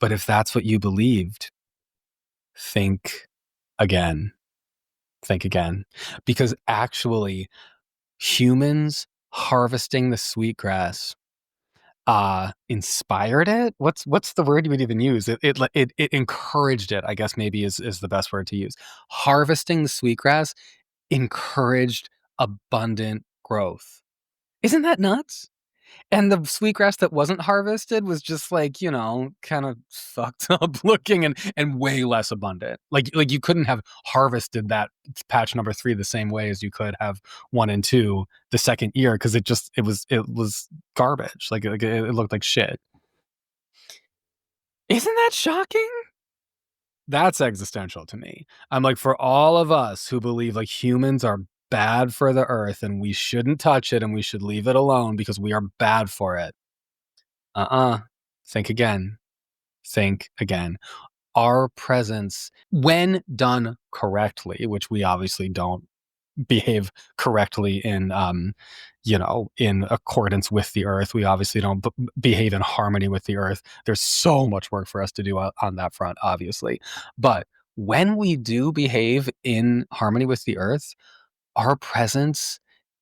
But if that's what you believed, think again. Think again. Because actually, humans harvesting the sweetgrass inspired it. What's the word you would even use? It encouraged it, I guess, maybe is the best word to use. Harvesting the sweetgrass encouraged abundant growth. Isn't that nuts? And the sweetgrass that wasn't harvested was just like, kind of fucked up looking and way less abundant. Like you couldn't have harvested that patch number 3 the same way as you could have 1 and 2 the second year, because it was garbage. Like it looked like shit. Isn't that shocking? That's existential to me. I'm like, for all of us who believe like humans are bad for the earth and we shouldn't touch it and we should leave it alone because we are bad for it. Think again. Our presence, when done correctly, which we obviously don't behave correctly in in accordance with the earth. We obviously don't behave in harmony with the earth. There's so much work for us to do on that front, obviously. But when we do behave in harmony with the earth, our presence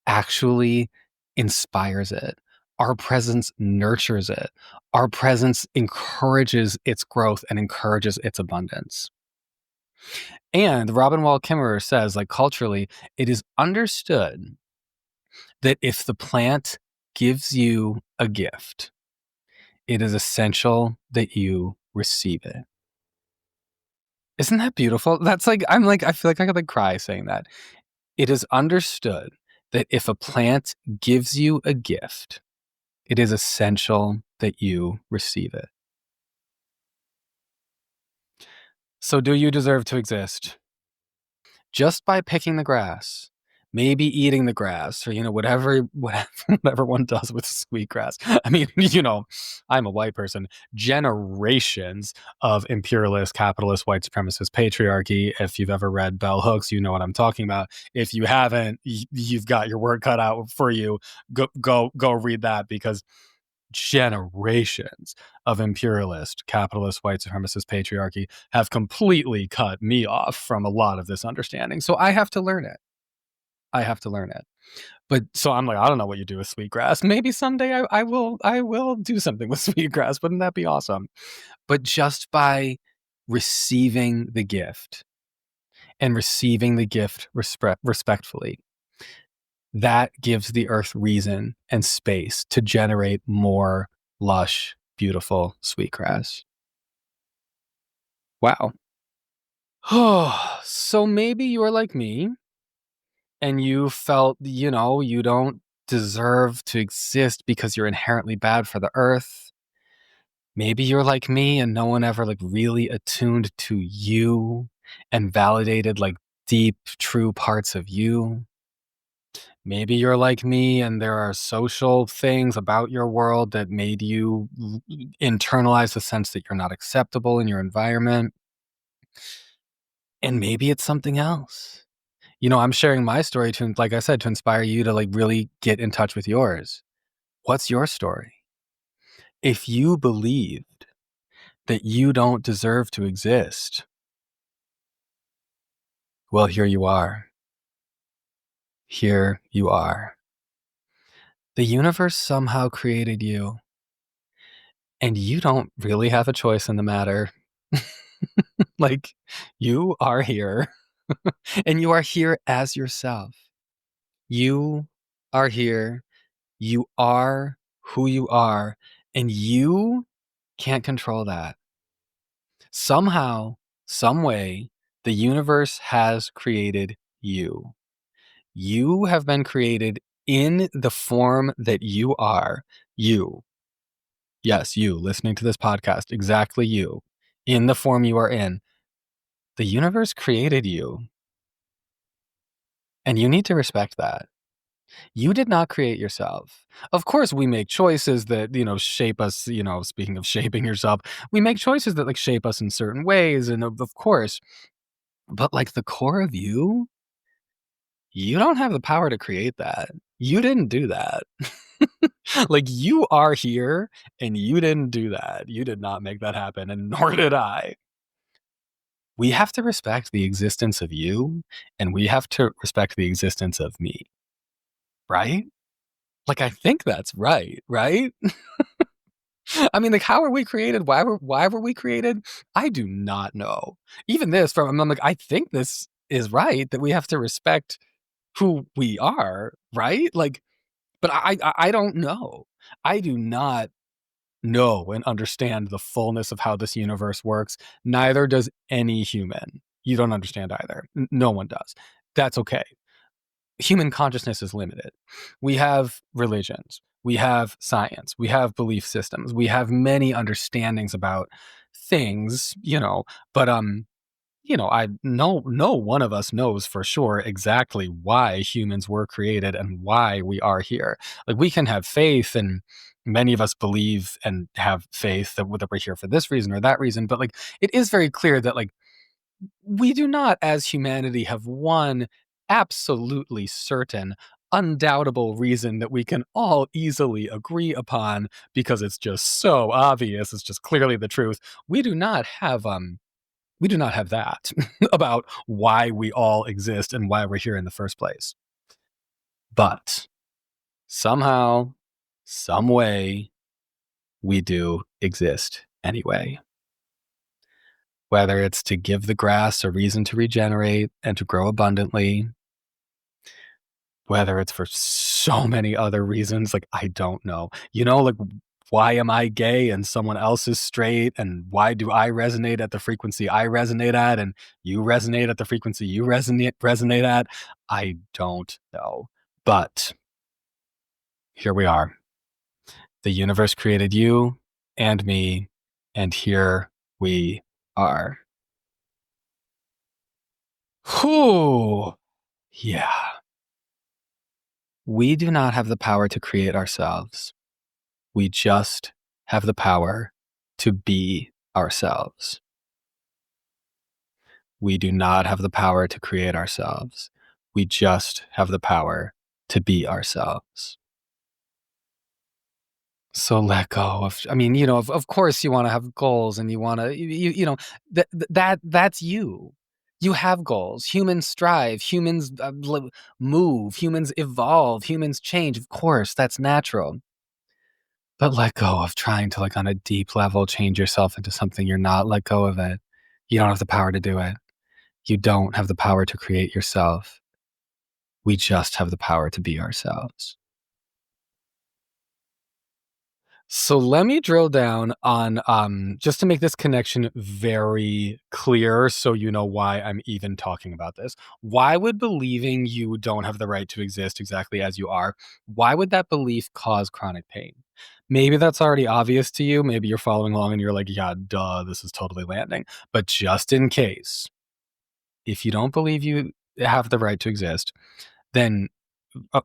actually inspires it. Our presence nurtures it. Our presence encourages its growth and encourages its abundance. And Robin Wall Kimmerer says, like, culturally, it is understood that if the plant gives you a gift, it is essential that you receive it. Isn't that beautiful? That's like, I feel like I could like cry saying that. It is understood that if a plant gives you a gift, it is essential that you receive it. So do you deserve to exist? Just by picking the grass, maybe eating the grass, or, whatever one does with sweetgrass. I mean, I'm a white person. Generations of imperialist, capitalist, white supremacist patriarchy. If you've ever read Bell Hooks, you know what I'm talking about. If you haven't, you've got your work cut out for you. Go read that, because generations of imperialist, capitalist, white supremacist patriarchy have completely cut me off from a lot of this understanding. So I have to learn it. I have to learn it. But so I'm like, I don't know what you do with sweetgrass. Maybe someday I will do something with sweetgrass. Wouldn't that be awesome? But just by receiving the gift and receiving the gift respectfully, that gives the earth reason and space to generate more lush, beautiful sweetgrass. Wow. So maybe you're like me and you felt, you don't deserve to exist because you're inherently bad for the earth. Maybe you're like me and no one ever like really attuned to you and validated like deep, true parts of you. Maybe you're like me and there are social things about your world that made you internalize the sense that you're not acceptable in your environment. And maybe it's something else. I'm sharing my story to, like I said, to inspire you to like really get in touch with yours. What's your story? If you believed that you don't deserve to exist, well, here you are. Here you are. The universe somehow created you, and you don't really have a choice in the matter. Like, you are here, and you are here as yourself. You are here. You are who you are, and you can't control that. Somehow, some way, the universe has created you. You have been created in the form that you are. You. Yes, you listening to this podcast, exactly you, in the form you are in. The universe created you, and you need to respect that. You did not create yourself. Of course, we make choices that, shape us, speaking of shaping yourself, we make choices that like shape us in certain ways. And of course, but like the core of you don't have the power to create that. You didn't do that. Like you are here and you didn't do that. You did not make that happen, and nor did I. We have to respect the existence of you, and we have to respect the existence of me, right? Like, I think that's right, right? I mean, like, how are we created? Why were we created? I do not know. Even this I'm like, I think this is right, that we have to respect who we are, right? Like, but I don't know. I do not know and understand the fullness of how this universe works. Neither does any human. You don't understand either. No one does. That's okay. Human consciousness is limited. We have religions, we have science, we have belief systems, we have many understandings about things, but I no one of us knows for sure exactly why humans were created and why we are here. Like, we can have faith, and many of us believe and have faith that we're here for this reason or that reason, but like it is very clear that like we do not, as humanity, have one absolutely certain, undoubtable reason that we can all easily agree upon because it's just so obvious. It's just clearly the truth. We do not have that about why we all exist and why we're here in the first place. But somehow, some way, we do exist anyway. Whether it's to give the grass a reason to regenerate and to grow abundantly, whether it's for so many other reasons, like, I don't know. Like, why am I gay and someone else is straight? And why do I resonate at the frequency I resonate at and you resonate at the frequency you resonate at? I don't know. But here we are. The universe created you and me, and here we are. Whew. Yeah. We do not have the power to create ourselves. We just have the power to be ourselves. We do not have the power to create ourselves. We just have the power to be ourselves. So let go of, I mean, of course you want to have goals and you want to, that's you. You have goals. Humans strive, humans move, humans evolve, humans change. Of course, that's natural. But let go of trying to, like, on a deep level, change yourself into something you're not. Let go of it. You don't have the power to do it. You don't have the power to create yourself. We just have the power to be ourselves. So let me drill down on, just to make this connection very clear so you know why I'm even talking about this. Why would believing you don't have the right to exist exactly as you are, why would that belief cause chronic pain? Maybe that's already obvious to you. Maybe you're following along and you're like, yeah, duh, this is totally landing. But just in case, if you don't believe you have the right to exist, then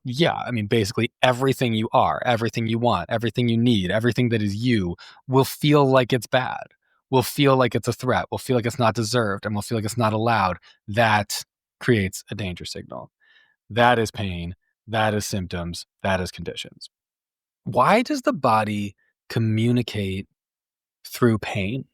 yeah, I mean, basically everything you are, everything you want, everything you need, everything that is you will feel like it's bad, will feel like it's a threat, will feel like it's not deserved, and will feel like it's not allowed. That creates a danger signal. That is pain. That is symptoms. That is conditions. Why does the body communicate through pain?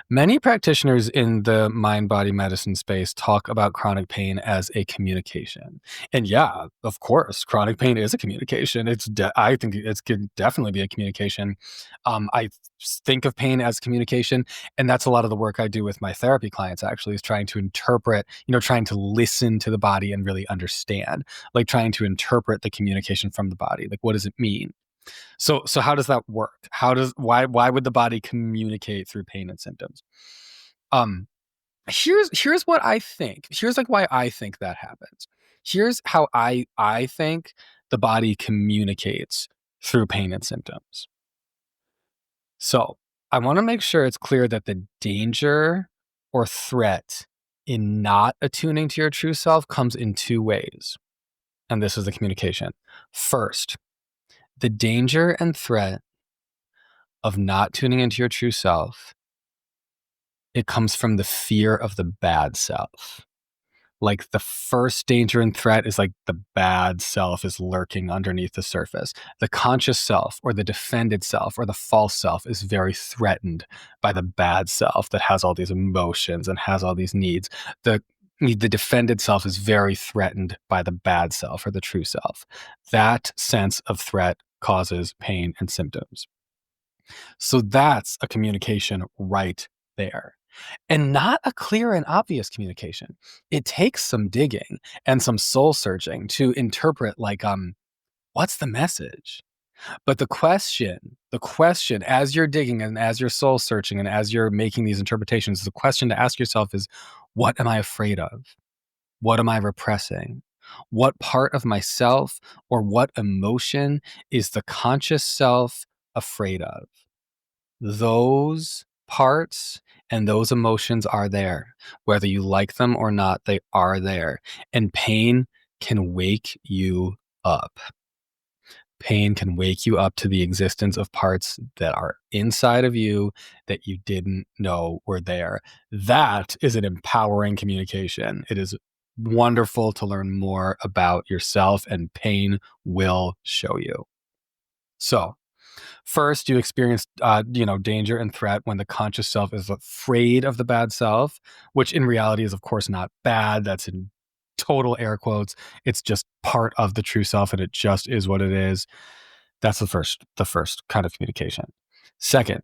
Many practitioners in the mind body medicine space talk about chronic pain as a communication. And yeah, of course, chronic pain is a communication. I think it could definitely be a communication. I think of pain as communication, and that's a lot of the work I do with my therapy clients actually, is trying to interpret, trying to listen to the body and really understand, like trying to interpret the communication from the body. Like, what does it mean? So how does that work? Why would the body communicate through pain and symptoms? Um, here's what I think. Here's like why I think that happens. Here's how I think the body communicates through pain and symptoms. So I want to make sure it's clear that the danger or threat in not attuning to your true self comes in two ways. And this is the communication. First, the danger and threat of not tuning into your true self, it comes from the fear of the bad self. Like, the first danger and threat is like the bad self is lurking underneath the surface. The conscious self or the defended self or the false self is very threatened by the bad self that has all these emotions and has all these needs. The defended self is very threatened by the bad self or the true self. That sense of threat causes pain and symptoms. So that's a communication right there. And not a clear and obvious communication. It takes some digging and some soul searching to interpret, like, what's the message? But the question as you're digging and as you're soul searching and as you're making these interpretations, the question to ask yourself is, what am I afraid of? What am I repressing? What part of myself or what emotion is the conscious self afraid of? Those parts and those emotions are there. Whether you like them or not, they are there. And pain can wake you up. Pain can wake you up to the existence of parts that are inside of you that you didn't know were there. That is an empowering communication. It is wonderful to learn more about yourself, and pain will show you. So, first, you experience, danger and threat when the conscious self is afraid of the bad self, which in reality is, of course, not bad. That's in total air quotes. It's just part of the true self, and it just is what it is. That's the first kind of communication. Second,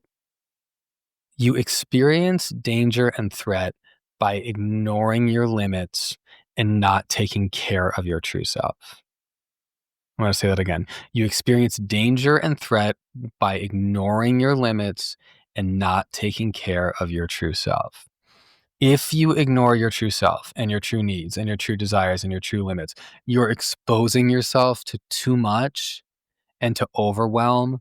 you experience danger and threat by ignoring your limits and not taking care of your true self. I'm going to say that again. You experience danger and threat by ignoring your limits and not taking care of your true self. If you ignore your true self and your true needs and your true desires and your true limits, you're exposing yourself to too much and to overwhelm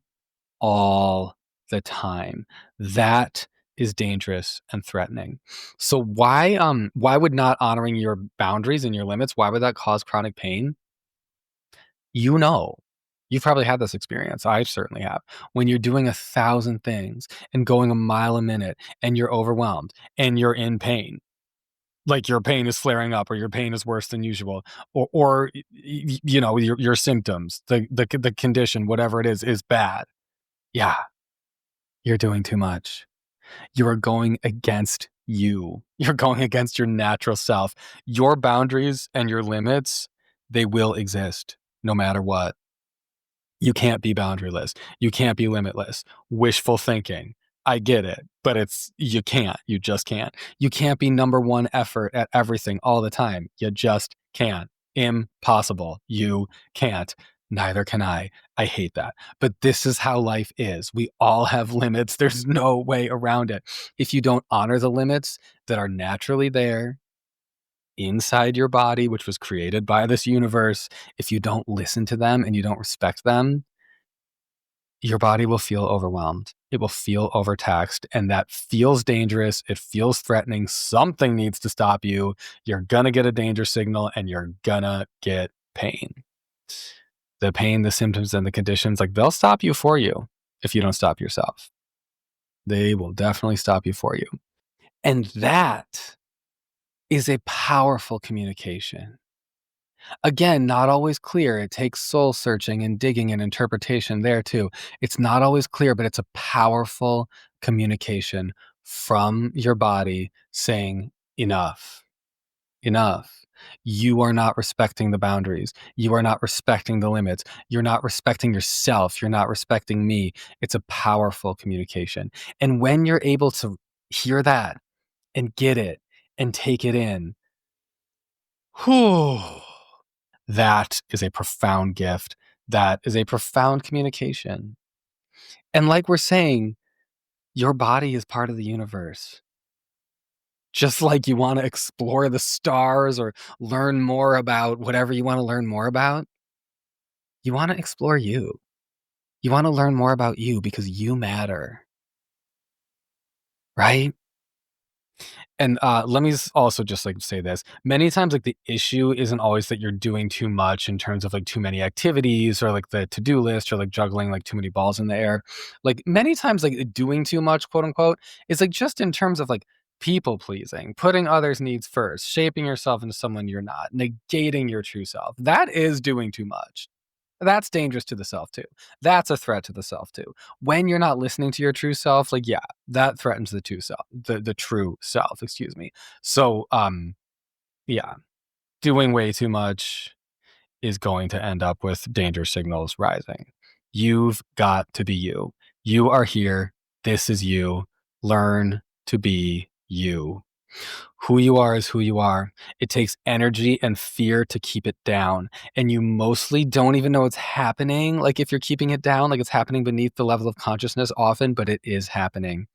all the time. That is dangerous and threatening. So why would not honoring your boundaries and your limits, why would that cause chronic pain? you know, you've probably had this experience. I certainly have. When you're doing 1,000 things and going a mile a minute and you're overwhelmed and you're in pain, Like your pain is flaring up, or your pain is worse than usual, or you know, your symptoms, the condition, whatever it is bad. Yeah, you're doing too much. You are going against you. You're going against your natural self. Your boundaries and your limits, they will exist no matter what. You can't be boundaryless. You can't be limitless. Wishful thinking. I get it, but you can't. You just can't. You can't be number one effort at everything all the time. You just can't. Impossible. You can't. Neither can I. I hate that. But this is how life is. We all have limits. There's no way around it. If you don't honor the limits that are naturally there inside your body, which was created by this universe, if you don't listen to them and you don't respect them, your body will feel overwhelmed. It will feel overtaxed, and that feels dangerous. It feels threatening. Something needs to stop you. You're going to get a danger signal, and you're going to get pain. The pain, the symptoms, and the conditions, like, they'll stop you for you if you don't stop yourself. They will definitely stop you for you. And that is a powerful communication. Again, not always clear. It takes soul searching and digging and interpretation there too. It's not always clear, but it's a powerful communication from your body saying, enough, enough. You are not respecting the boundaries. You are not respecting the limits. You're not respecting yourself. You're not respecting me. It's a powerful communication. And when you're able to hear that and get it and take it in, whew, that is a profound gift. That is a profound communication. And like we're saying, your body is part of the universe. Just like you want to explore the stars or learn more about whatever you want to learn more about, you want to explore you. You want to learn more about you because you matter, right? And let me also just like say this. Many times, like, the issue isn't always that you're doing too much in terms of like too many activities or like the to-do list or like juggling like too many balls in the air. Like many times, like doing too much, quote unquote, is like just in terms of like people pleasing, putting others' needs first, shaping yourself into someone you're not, negating your true self. That is doing too much. That's dangerous to the self too. That's a threat to the self too. When you're not listening to your true self, like, yeah, that threatens the true self, excuse me. So, yeah, doing way too much is going to end up with danger signals rising. You've got to be you. You are here. This is you. Learn to be you. Who you are is who you are. It takes energy and fear to keep it down. And you mostly don't even know it's happening. Like if you're keeping it down, like it's happening beneath the level of consciousness often, but it is happening.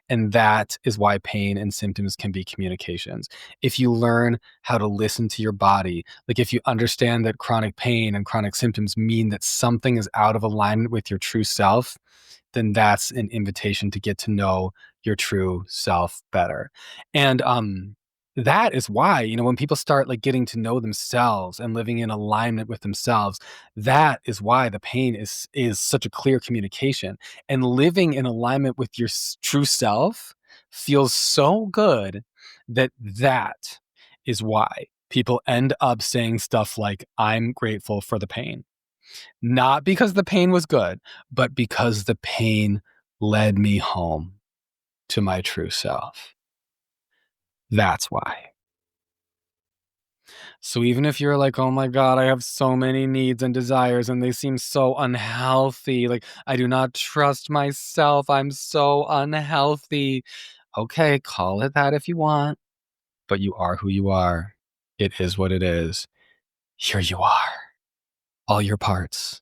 And that is why pain and symptoms can be communications. If you learn how to listen to your body, like if you understand that chronic pain and chronic symptoms mean that something is out of alignment with your true self, then that's an invitation to get to know your true self better. And that is why, you know, when people start like getting to know themselves and living in alignment with themselves, that is why the pain is such a clear communication. And living in alignment with your true self feels so good that is why people end up saying stuff like, I'm grateful for the pain. Not because the pain was good, but because the pain led me home to my true self. That's why. So even if you're like, oh my God, I have so many needs and desires and they seem so unhealthy, like I do not trust myself, I'm so unhealthy. Okay, call it that if you want, but you are who you are. It is what it is. Here you are. All your parts.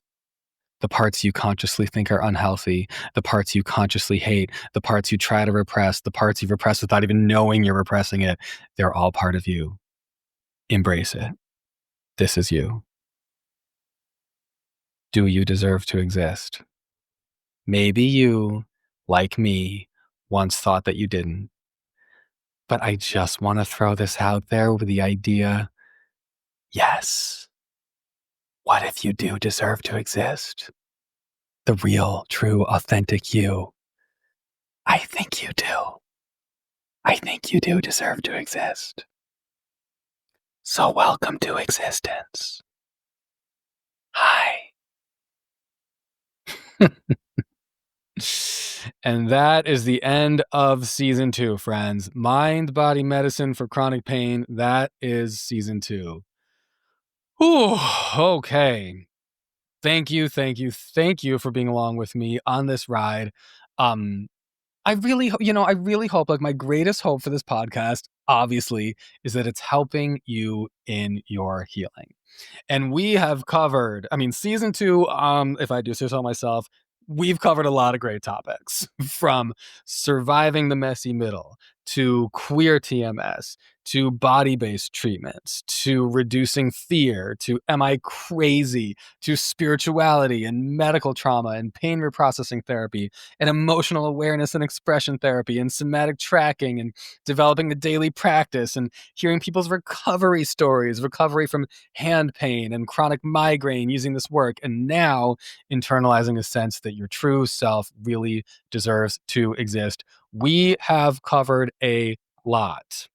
The parts you consciously think are unhealthy, the parts you consciously hate, the parts you try to repress, the parts you repress without even knowing you're repressing it, they're all part of you. Embrace it. This is you. Do you deserve to exist? Maybe you, like me, once thought that you didn't. But I just want to throw this out there with the idea, yes, what if you do deserve to exist? The real, true, authentic you. I think you do. I think you do deserve to exist. So welcome to existence. Hi. And that is the end of season 2, friends. Mind-Body Medicine for Chronic Pain. That is season 2. Whew, okay. Thank you for being along with me on this ride. I really hope, like, my greatest hope for this podcast, obviously, is that it's helping you in your healing. And we have covered, season 2, if I do say so myself, we've covered a lot of great topics from surviving the messy middle to queer TMS to body-based treatments to reducing fear to am I crazy to spirituality and medical trauma and pain reprocessing therapy and emotional awareness and expression therapy and somatic tracking and developing a daily practice and hearing people's recovery stories, recovery from hand pain and chronic migraine using this work, and now internalizing a sense that your true self really deserves to exist. We have covered a lot.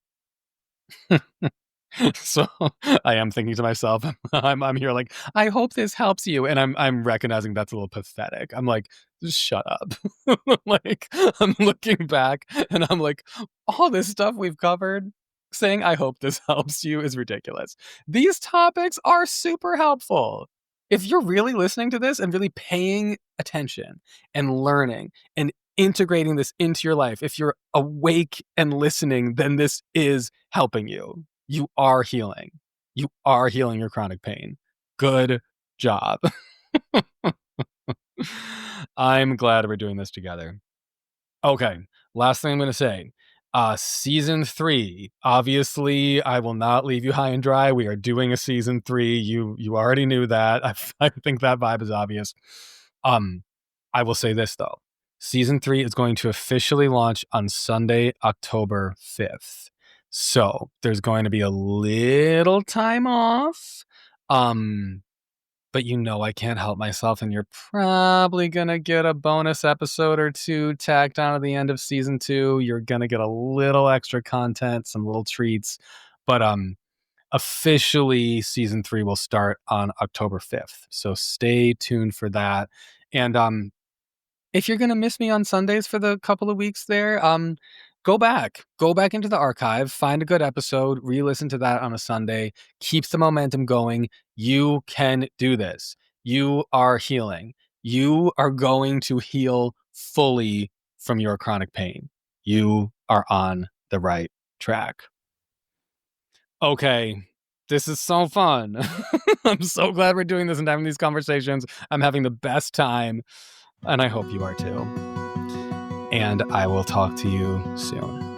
So I am thinking to myself, I'm here like, I hope this helps you. And I'm recognizing that's a little pathetic. I'm like, just shut up. Like, I'm looking back and I'm like, all this stuff we've covered, saying I hope this helps you is ridiculous. These topics are super helpful. If you're really listening to this and really paying attention and learning and integrating this into your life, if you're awake and listening, then this is helping you. You are healing. You are healing your chronic pain. Good job. I'm glad we're doing this together. Okay, last thing I'm going to say. Season 3. Obviously, I will not leave you high and dry. We are doing a season 3. You already knew that. I think that vibe is obvious. I will say this though. Season 3 is going to officially launch on Sunday, October 5th. So there's going to be a little time off. But I can't help myself, and you're probably gonna get a bonus episode or 2 tacked on at the end of season 2. You're gonna get a little extra content, some little treats. But officially season 3 will start on October 5th. So stay tuned for that. And if you're going to miss me on Sundays for the couple of weeks there, go back into the archive, find a good episode, re-listen to that on a Sunday, keeps the momentum going. You can do this. You are healing. You are going to heal fully from your chronic pain. You are on the right track. Okay. This is so fun. I'm so glad we're doing this and having these conversations. I'm having the best time. And I hope you are too. And I will talk to you soon.